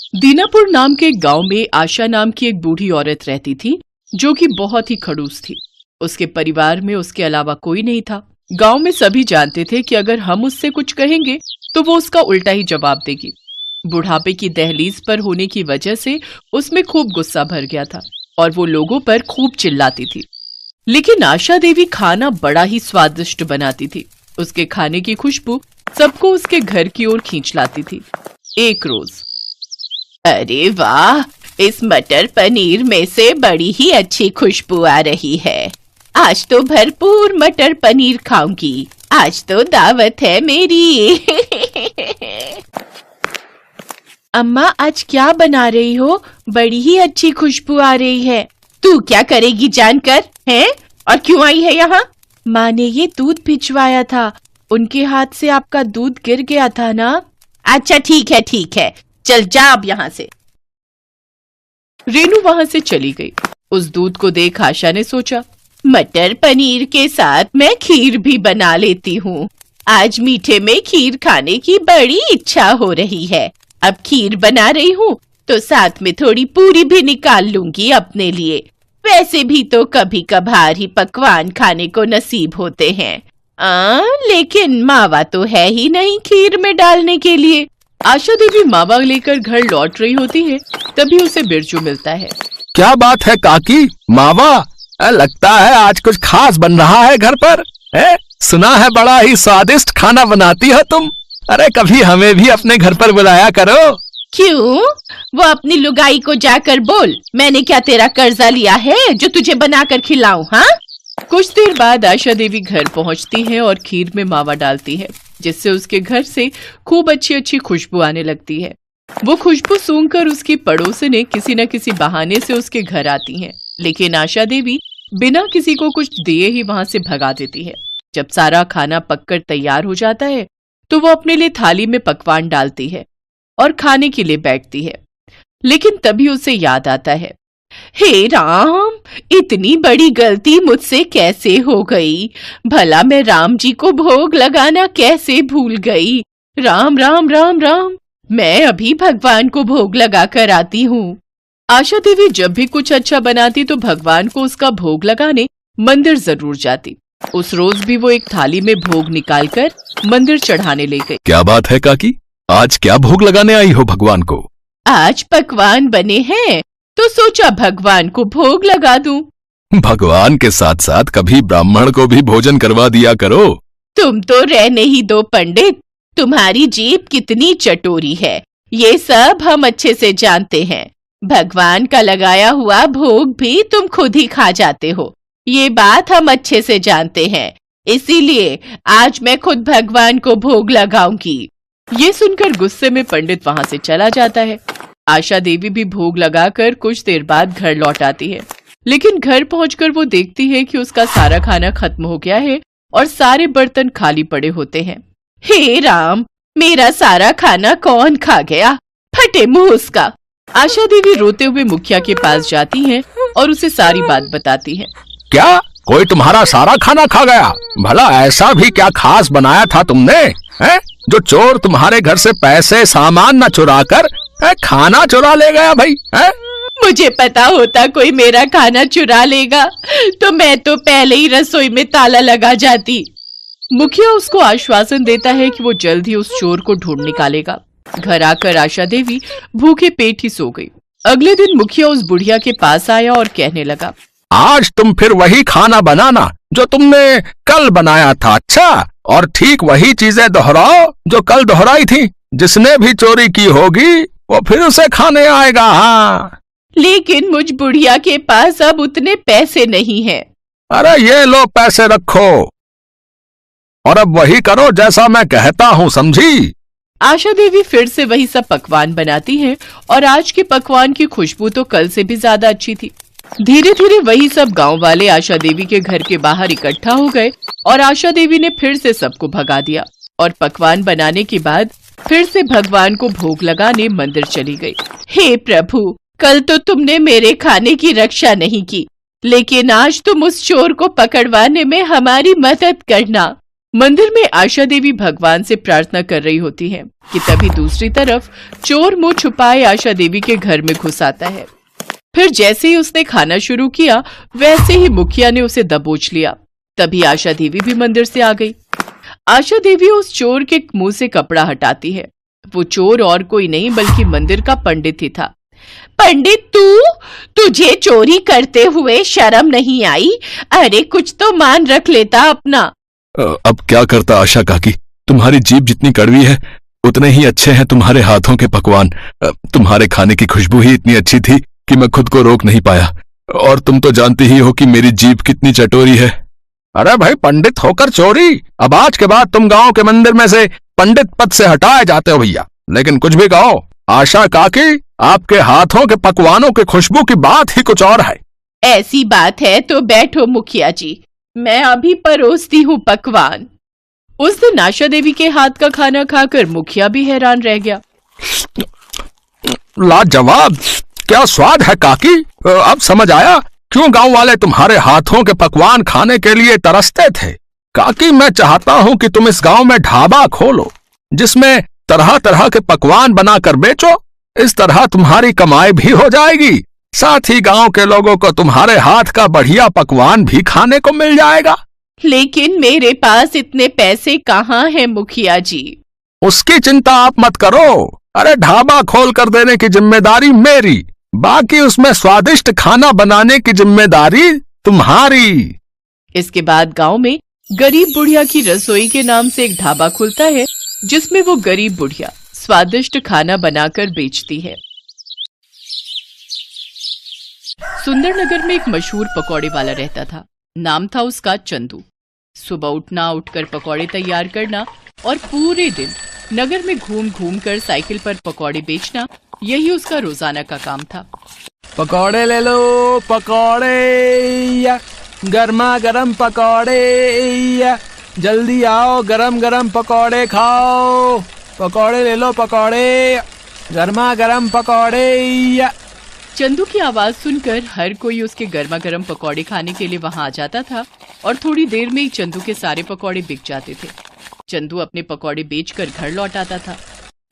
दीनापुर नाम के गांव में आशा नाम की एक बूढ़ी औरत रहती थी, जो कि बहुत ही खड़ूस थी। उसके परिवार में उसके अलावा कोई नहीं था। गांव में सभी जानते थे कि अगर हम उससे कुछ कहेंगे तो वो उसका उल्टा ही जवाब देगी। बुढ़ापे की दहलीज पर होने की वजह से उसमें खूब गुस्सा भर गया था और वो लोगों पर खूब चिल्लाती थी। लेकिन आशा देवी खाना बड़ा ही स्वादिष्ट बनाती थी। उसके खाने की खुशबू सबको उसके घर की ओर खींच लाती थी। एक रोज, अरे वाह, इस मटर पनीर में से बड़ी ही अच्छी खुशबू आ रही है। आज तो भरपूर मटर पनीर खाऊंगी। आज तो दावत है मेरी। अम्मा, आज क्या बना रही हो? बड़ी ही अच्छी खुशबू आ रही है। तू क्या करेगी जानकर, हैं? और क्यों आई है यहाँ? माँ ने ये दूध भिजवाया था। उनके हाथ से आपका दूध गिर गया था ना। अच्छा ठीक है, चल जा अब यहाँ से। रेनू वहां से चली गई। उस दूध को देख आशा ने सोचा, मटर पनीर के साथ मैं खीर भी बना लेती हूँ। आज मीठे में खीर खाने की बड़ी इच्छा हो रही है। अब खीर बना रही हूँ तो साथ में थोड़ी पूरी भी निकाल लूंगी अपने लिए। वैसे भी तो कभी कभार ही पकवान खाने को नसीब होते हैं। लेकिन मावा तो है ही नहीं खीर में डालने के लिए। आशा देवी मावा लेकर घर लौट रही होती है, तभी उसे बिरजू मिलता है। क्या बात है काकी, मावा? लगता है आज कुछ खास बन रहा है घर पर। सुना है बड़ा ही स्वादिष्ट खाना बनाती हो तुम। अरे कभी हमें भी अपने घर पर बुलाया करो। क्यों? वो अपनी लुगाई को जाकर बोल, मैंने क्या तेरा कर्जा लिया है जो तुझे बनाकर खिलाऊं? हाँ? कुछ देर बाद आशा देवी घर पहुंचती है और खीर में मावा डालती है, जिससे उसके घर से खूब अच्छी अच्छी खुशबू आने लगती है। वो खुशबू सूंघकर उसकी पड़ोसिनें किसी न किसी बहाने से उसके घर आती हैं, लेकिन आशा देवी बिना किसी को कुछ दिए ही वहां से भगा देती है। जब सारा खाना पककर तैयार हो जाता है तो वो अपने लिए थाली में पकवान डालती है और खाने के लिए बैठती है। लेकिन तभी उसे याद आता है, हे राम, इतनी बड़ी गलती मुझसे कैसे हो गई? भला मैं राम जी को भोग लगाना कैसे भूल गई? राम राम राम राम, मैं अभी भगवान को भोग लगा कर आती हूँ। आशा देवी जब भी कुछ अच्छा बनाती तो भगवान को उसका भोग लगाने मंदिर जरूर जाती। उस रोज भी वो एक थाली में भोग निकालकर मंदिर चढ़ाने ले गई। क्या बात है काकी, आज क्या भोग लगाने आई हो भगवान को? आज पकवान बने हैं तो सोचा भगवान को भोग लगा दूं। भगवान के साथ साथ कभी ब्राह्मण को भी भोजन करवा दिया करो। तुम तो रहने ही दो पंडित, तुम्हारी जीभ कितनी चटोरी है, ये सब हम अच्छे से जानते हैं। भगवान का लगाया हुआ भोग भी तुम खुद ही खा जाते हो, ये बात हम अच्छे से जानते हैं। इसीलिए आज मैं खुद भगवान को भोग लगाऊंगी। ये सुनकर गुस्से में पंडित वहां से चला जाता है। आशा देवी भी भोग लगाकर कुछ देर बाद घर लौट आती है, लेकिन घर पहुंचकर वो देखती है कि उसका सारा खाना खत्म हो गया है और सारे बर्तन खाली पड़े होते हैं। हे राम, मेरा सारा खाना कौन खा गया? फटे मुंह उसका। आशा देवी रोते हुए मुखिया के पास जाती है और उसे सारी बात बताती है। क्या कोई तुम्हारा सारा खाना खा गया? भला ऐसा भी क्या खास बनाया था तुमने, है? जो चोर तुम्हारे घर से पैसे सामान न चुरा कर खाना चुरा ले गया भाई, है? मुझे पता होता कोई मेरा खाना चुरा लेगा तो मैं तो पहले ही रसोई में ताला लगा जाती। मुखिया उसको आश्वासन देता है कि वो जल्द ही उस चोर को ढूंढ निकालेगा। घर आकर आशा देवी भूखे पेट ही सो गई। अगले दिन मुखिया उस बुढ़िया के पास आया और कहने लगा, आज तुम फिर वही खाना बनाना जो तुमने कल बनाया था। अच्छा, और ठीक वही चीजें दोहराओ जो कल दोहराई थी। जिसने भी चोरी की होगी वो फिर उसे खाने आएगा। हाँ, लेकिन मुझ बुढ़िया के पास अब उतने पैसे नहीं हैं। अरे ये लो पैसे रखो और अब वही करो जैसा मैं कहता हूँ, समझी? आशा देवी फिर से वही सब पकवान बनाती है और आज के पकवान की खुशबू तो कल से भी ज्यादा अच्छी थी। धीरे धीरे वही सब गांव वाले आशा देवी के घर के बाहर इकट्ठा हो गए और आशा देवी ने फिर से सबको भगा दिया और पकवान बनाने के बाद फिर से भगवान को भोग लगाने मंदिर चली गई। हे प्रभु, कल तो तुमने मेरे खाने की रक्षा नहीं की, लेकिन आज तुम उस चोर को पकड़वाने में हमारी मदद करना। मंदिर में आशा देवी भगवान से प्रार्थना कर रही होती है कि तभी दूसरी तरफ चोर मुंह छुपाए आशा देवी के घर में घुस आता है। फिर जैसे ही उसने खाना शुरू किया वैसे ही मुखिया ने उसे दबोच लिया। तभी आशा देवी भी मंदिर से आ गई। आशा देवी उस चोर के मुंह से कपड़ा हटाती है। वो चोर और कोई नहीं बल्कि मंदिर का पंडित ही था। पंडित, तुझे चोरी करते हुए शर्म नहीं आई? अरे कुछ तो मान रख लेता अपना। अब क्या करता आशा काकी, तुम्हारी जीभ जितनी कड़वी है उतने ही अच्छे हैं तुम्हारे हाथों के पकवान। तुम्हारे खाने की खुशबू ही इतनी अच्छी थी कि मैं खुद को रोक नहीं पाया। और तुम तो जानती ही हो कि मेरी जीभ कितनी चटोरी है। अरे भाई, पंडित होकर चोरी? अब आज के बाद तुम गांव के मंदिर में से पंडित पद से हटाए जाते हो भैया। लेकिन कुछ भी कहो, आशा काकी, आपके हाथों के पकवानों की खुशबू की बात ही कुछ और है। ऐसी बात है तो बैठो मुखिया जी, मैं अभी परोसती हूँ पकवान। उस दिन आशा देवी के हाथ का खाना खाकर मुखिया भी हैरान रह गया। लाजवाब, क्या स्वाद है काकी। अब समझ आया क्यों गांव वाले तुम्हारे हाथों के पकवान खाने के लिए तरसते थे। काकी, मैं चाहता हूं कि तुम इस गांव में ढाबा खोलो जिसमें तरह तरह के पकवान बनाकर बेचो। इस तरह तुम्हारी कमाई भी हो जाएगी, साथ ही गांव के लोगों को तुम्हारे हाथ का बढ़िया पकवान भी खाने को मिल जाएगा। लेकिन मेरे पास इतने पैसे कहाँ हैं मुखिया जी? उसकी चिंता आप मत करो। अरे ढाबा खोल कर देने की जिम्मेदारी मेरी, बाकी उसमें स्वादिष्ट खाना बनाने की जिम्मेदारी तुम्हारी। इसके बाद गांव में गरीब बुढ़िया की रसोई के नाम से एक ढाबा खुलता है जिसमें वो गरीब बुढ़िया स्वादिष्ट खाना बनाकर बेचती है। सुंदरनगर में एक मशहूर पकौड़े वाला रहता था। नाम था उसका चंदू। सुबह उठना, उठकर पकौड़े तैयार करना और पूरे दिन नगर में घूम घूम कर साइकिल पर पकौड़े बेचना, यही उसका रोजाना का काम था। पकौड़े ले लो पकौड़े, या गर्मा गर्म पकौड़े, या जल्दी आओ गरम गरम पकौड़े खाओ। पकौड़े ले लो पकौड़े, गर्मा गर्म पकौड़े, या। चंदू की आवाज सुनकर हर कोई उसके गर्मा गर्म पकौड़े खाने के लिए वहां आ जाता था और थोड़ी देर में ही चंदू के सारे पकौड़े बिक जाते थे। चंदू अपने पकौड़े बेचकर घर लौट आता था।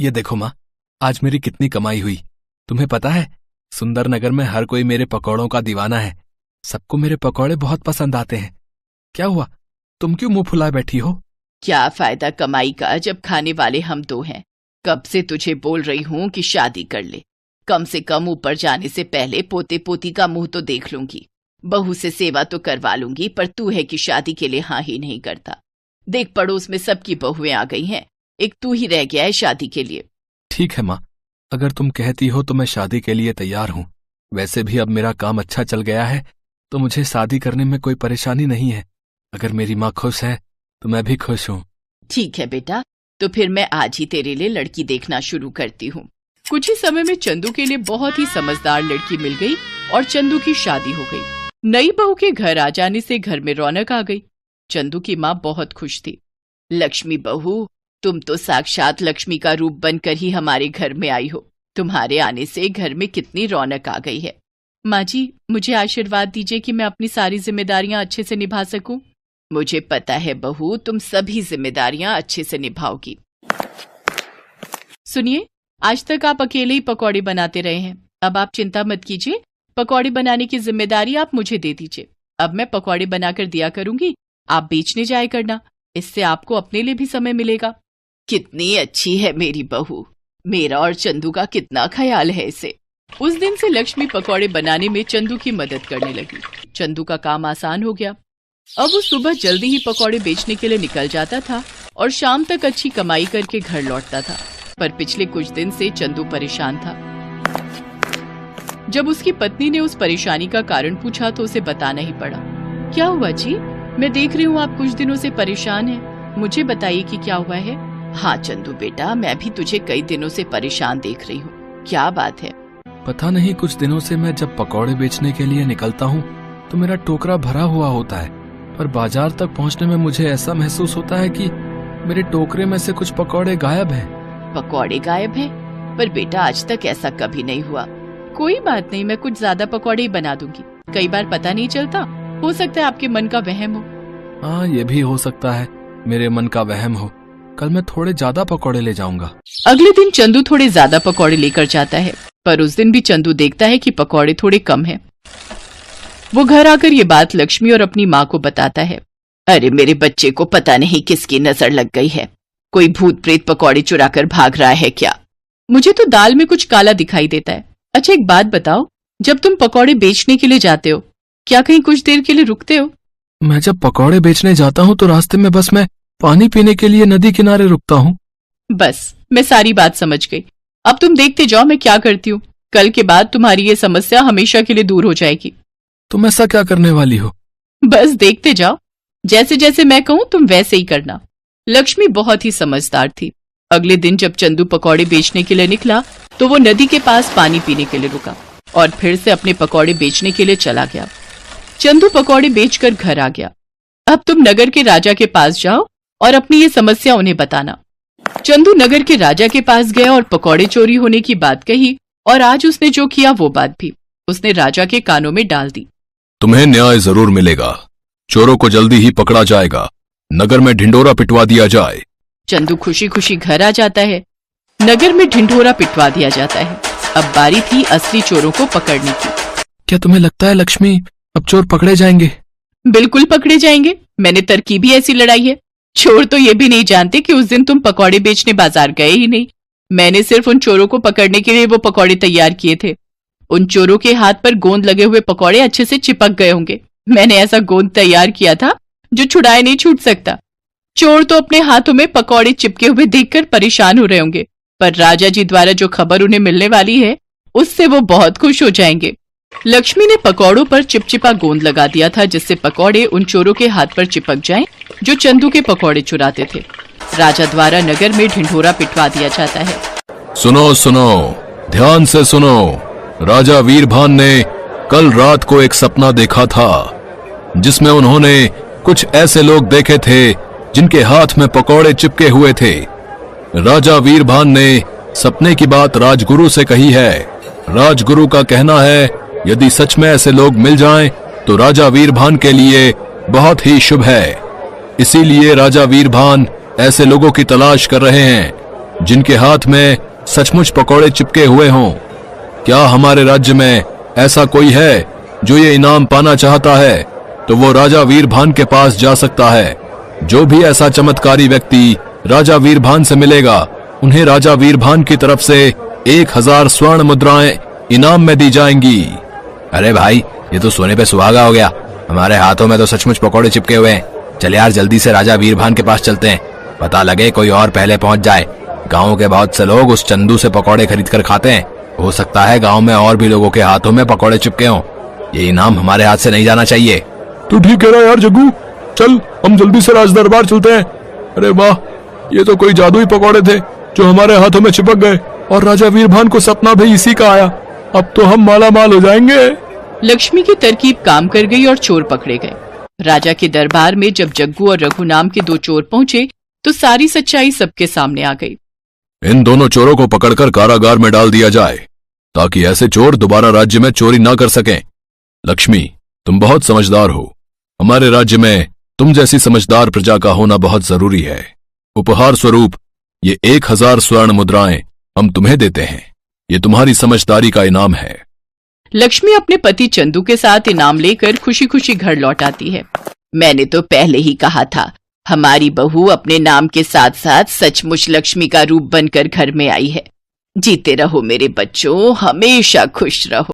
ये देखो माँ, आज मेरी कितनी कमाई हुई। तुम्हें पता है, सुंदरनगर में हर कोई मेरे पकौड़ों का दीवाना है। सबको मेरे पकौड़े बहुत पसंद आते हैं। क्या हुआ, तुम क्यों मुंह फुलाए बैठी हो? क्या फायदा कमाई का जब खाने वाले हम दो हैं। कब से तुझे बोल रही हूँ कि शादी कर ले। कम से कम ऊपर जाने से पहले पोते पोती का मुंह तो देख लूंगी। बहू से सेवा तो करवा लूंगी, पर तू है कि शादी के लिए हाँ ही नहीं करता। देख, पड़ोस में सबकी बहुएं आ गई हैं, एक तू ही रह गया है शादी के लिए। ठीक है माँ, अगर तुम कहती हो तो मैं शादी के लिए तैयार हूँ। वैसे भी अब मेरा काम अच्छा चल गया है तो मुझे शादी करने में कोई परेशानी नहीं है। अगर मेरी माँ खुश है तो मैं भी खुश हूँ। ठीक है बेटा, तो फिर मैं आज ही तेरे लिए लड़की देखना शुरू करती हूँ। कुछ ही समय में चंदू के लिए बहुत ही समझदार लड़की मिल गई और चंदू की शादी हो गई। नई बहू के घर आ जाने से घर में रौनक आ गई। चंदू की माँ बहुत खुश थी। लक्ष्मी बहू, तुम तो साक्षात लक्ष्मी का रूप बनकर ही हमारे घर में आई हो। तुम्हारे आने से घर में कितनी रौनक आ गई है। माँ जी, मुझे आशीर्वाद दीजिए कि मैं अपनी सारी जिम्मेदारियां अच्छे से निभा सकूं। मुझे पता है बहू, तुम सभी जिम्मेदारियां अच्छे से निभाओगी। सुनिए, आज तक आप अकेले ही पकौड़े बनाते रहे हैं। अब आप चिंता मत कीजिए, पकौड़े बनाने की जिम्मेदारी आप मुझे दे दीजिए। अब मैं पकौड़े बनाकर दिया करूंगी, आप बेचने जाया करना। इससे आपको अपने लिए भी समय मिलेगा। कितनी अच्छी है मेरी बहू, मेरा और चंदू का कितना ख्याल है इसे। उस दिन से लक्ष्मी पकौड़े बनाने में चंदू की मदद करने लगी। चंदू का काम आसान हो गया। अब वो सुबह जल्दी ही पकौड़े बेचने के लिए निकल जाता था और शाम तक अच्छी कमाई करके घर लौटता था। पर पिछले कुछ दिन से चंदू परेशान था। जब उसकी पत्नी ने उस परेशानी का कारण पूछा तो उसे बताना ही पड़ा। क्या हुआ जी? मैं देख रही हूँ आप कुछ दिनों से परेशान हैं। मुझे बताइए कि क्या हुआ है। हाँ चंदू बेटा, मैं भी तुझे कई दिनों से परेशान देख रही हूँ। क्या बात है? पता नहीं, कुछ दिनों से मैं जब पकौड़े बेचने के लिए निकलता हूँ तो मेरा टोकरा भरा हुआ होता है, पर बाजार तक पहुँचने में मुझे ऐसा महसूस होता है कि मेरे टोकरे में से कुछ पकौड़े गायब हैं। पकौड़े गायब हैं? पर बेटा, आज तक ऐसा कभी नहीं हुआ। कोई बात नहीं, मैं कुछ ज्यादा पकौड़े ही बना दूंगी। कई बार पता नहीं चलता, हो सकता है आपके मन का वहम हो। हाँ, ये भी हो सकता है। मेरे मन का वहम हो। कल मैं थोड़े ज्यादा पकौड़े ले जाऊंगा। अगले दिन चंदू थोड़े ज्यादा पकौड़े लेकर जाता है, पर उस दिन भी चंदू देखता है कि पकौड़े थोड़े कम हैं। वो घर आकर ये बात लक्ष्मी और अपनी माँ को बताता है। अरे मेरे बच्चे को पता नहीं किसकी नजर लग गई है, कोई भूत प्रेत पकौड़े चुरा कर भाग रहा है क्या? मुझे तो दाल में कुछ काला दिखाई देता है। अच्छा एक बात बताओ, जब तुम पकौड़े बेचने के लिए जाते हो, क्या कहीं कुछ देर के लिए रुकते हो? मैं जब पकौड़े बेचने जाता हूँ तो रास्ते में बस मैं पानी पीने के लिए नदी किनारे रुकता हूँ। बस मैं सारी बात समझ गई। अब तुम देखते जाओ मैं क्या करती हूँ। कल के बाद तुम्हारी ये समस्या हमेशा के लिए दूर हो जाएगी। तुम ऐसा क्या करने वाली हो? बस देखते जाओ, जैसे जैसे मैं कहूँ तुम वैसे ही करना। लक्ष्मी बहुत ही समझदार थी। अगले दिन जब चंदू पकौड़े बेचने के लिए निकला तो वो नदी के पास पानी पीने के लिए रुका और फिर से अपने पकौड़े बेचने के लिए चला गया। चंदू पकौड़े बेचकर घर आ गया। अब तुम नगर के राजा के पास जाओ और अपनी ये समस्या उन्हें बताना। चंदू नगर के राजा के पास गया और पकौड़े चोरी होने की बात कही और आज उसने जो किया वो बात भी उसने राजा के कानों में डाल दी। तुम्हें न्याय जरूर मिलेगा, चोरों को जल्दी ही पकड़ा जाएगा, नगर में ढिंडोरा पिटवा दिया जाए। चंदू खुशी खुशी घर आ जाता है। नगर में ढिंढोरा पिटवा दिया जाता है। अब बारी थी असली चोरों को पकड़ने की। क्या तुम्हें लगता है लक्ष्मी अब चोर पकड़े जाएंगे? बिल्कुल पकड़े जाएंगे। मैंने तरकीब ही ऐसी लड़ाई है। चोर तो ये भी नहीं जानते कि उस दिन तुम पकौड़े बेचने बाजार गए ही नहीं। मैंने सिर्फ उन चोरों को पकड़ने के लिए वो पकौड़े तैयार किए थे। उन चोरों के हाथ पर गोंद लगे हुए पकौड़े अच्छे से चिपक गए होंगे। मैंने ऐसा गोंद तैयार किया था जो छुड़ाए नहीं छूट सकता। चोर तो अपने हाथों में पकौड़े चिपके हुए देखकर परेशान हो रहे होंगे, पर राजा जी द्वारा जो खबर उन्हें मिलने वाली है उससे वो बहुत खुश हो जाएंगे। लक्ष्मी ने पकौड़ों पर चिपचिपा गोंद लगा दिया था जिससे पकौड़े उन चोरों के हाथ पर चिपक जाएं जो चंदू के पकौड़े चुराते थे। राजा द्वारा नगर में ढिंढोरा पिटवा दिया जाता है। सुनो सुनो, ध्यान से सुनो। राजा वीरभान ने कल रात को एक सपना देखा था जिसमें उन्होंने कुछ ऐसे लोग देखे थे जिनके हाथ में पकौड़े चिपके हुए थे। राजा वीरभान ने सपने की बात राजगुरु से कही है। राजगुरु का कहना है यदि सच में ऐसे लोग मिल जाएं तो राजा वीरभान के लिए बहुत ही शुभ है। इसीलिए राजा वीरभान ऐसे लोगों की तलाश कर रहे हैं जिनके हाथ में सचमुच पकौड़े चिपके हुए हों। क्या हमारे राज्य में ऐसा कोई है जो ये इनाम पाना चाहता है तो वो राजा वीरभान के पास जा सकता है। जो भी ऐसा चमत्कारी व्यक्ति राजा वीरभान से मिलेगा उन्हें राजा वीरभान की तरफ से 1000 स्वर्ण मुद्राएं इनाम में दी जाएंगी। अरे भाई, ये तो सोने पे सुहागा हो गया। हमारे हाथों में तो सचमुच पकौड़े चिपके हुए हैं। चल यार, जल्दी से राजा वीरभान के पास चलते हैं। पता लगे कोई और पहले पहुंच जाए। गाँव के बहुत से लोग उस चंदू से पकौड़े खरीद कर खाते हैं। हो सकता है गाँव में और भी लोगों के हाथों में पकौड़े चिपके हों। ये इनाम हमारे हाथ से नहीं जाना चाहिए। तू ठीक कह रहा है यार जग्गू, चल हम जल्दी से राज दरबार चलते हैं। अरे वाह, ये तो कोई जादुई पकौड़े थे जो हमारे हाथों में चिपक गए और राजा वीरभान को सपना भी इसी का आया। अब तो हम माला माल हो जाएंगे। लक्ष्मी की तरकीब काम कर गई और चोर पकड़े गए। राजा के दरबार में जब जग्गू और रघु नाम के 2 चोर पहुंचे तो सारी सच्चाई सबके सामने आ गई। इन दोनों चोरों को पकड़कर कारागार में डाल दिया जाए ताकि ऐसे चोर दोबारा राज्य में चोरी ना कर सकें। लक्ष्मी, तुम बहुत समझदार हो। हमारे राज्य में तुम जैसी समझदार प्रजा का होना बहुत जरूरी है। उपहार स्वरूप ये 1000 स्वर्ण मुद्राएं हम तुम्हें देते हैं। ये तुम्हारी समझदारी का इनाम है। लक्ष्मी अपने पति चंदू के साथ इनाम लेकर खुशी खुशी घर लौट आती है। मैंने तो पहले ही कहा था, हमारी बहू अपने नाम के साथ साथ सचमुच लक्ष्मी का रूप बनकर घर में आई है। जीते रहो मेरे बच्चों, हमेशा खुश रहो।